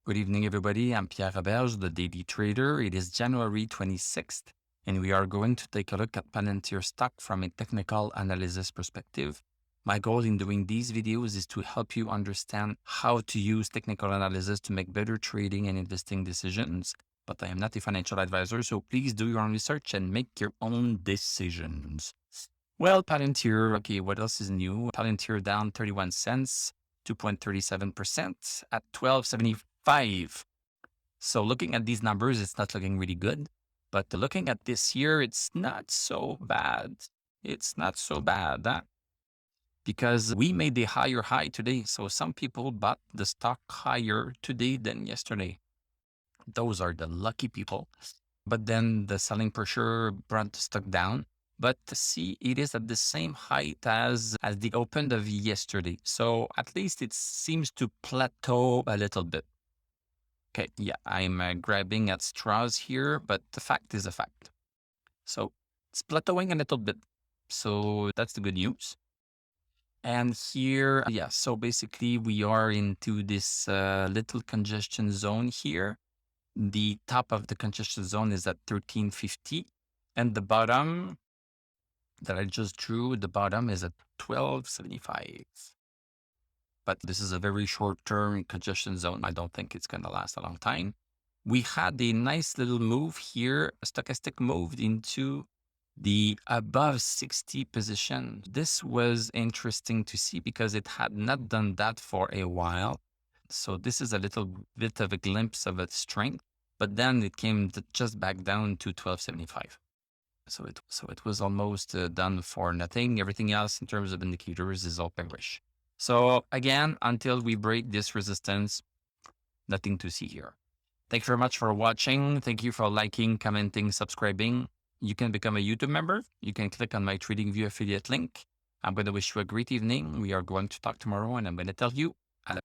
Good evening, everybody. I'm Pierre Roberge, the Daily Trader. It is January 26th, and we are going to take a look at Palantir stock from a technical analysis perspective. My goal in doing these videos is to help you understand how to use technical analysis to make better trading and investing decisions. But I am not a financial advisor, so please do your own research and make your own decisions. Well, Palantir, okay, what else is new? Palantir down 31 cents, 2.37% at 12.75. So looking at these numbers, it's not looking really good. But looking at this year, it's not so bad. It's not so bad, huh? Because we made a higher high today. So some people bought the stock higher today than yesterday. Those are the lucky people. But then the selling pressure brought the stock down. But see, it is at the same height as the open of yesterday. So at least it seems to plateau a little bit. Okay, yeah, I'm grabbing at straws here, but the fact is a fact. So it's plateauing a little bit. So that's the good news. And here, yeah, so basically we are into this little congestion zone here. The top of the congestion zone is at 1350, and the bottom that I just drew, the bottom is at 1275. But this is a very short-term congestion zone. I don't think it's going to last a long time. We had a nice little move here. A stochastic moved into the above 60 position. This was interesting to see because it had not done that for a while. So this is a little bit of a glimpse of its strength, but then it came just back down to 1275. So it was almost done for nothing. Everything else in terms of indicators is all bearish. So again, until we break this resistance, nothing to see here. Thank you very much for watching. Thank you for liking, commenting, subscribing. You can become a YouTube member. You can click on my TradingView affiliate link. I'm going to wish you a great evening. We are going to talk tomorrow, and I'm going to tell you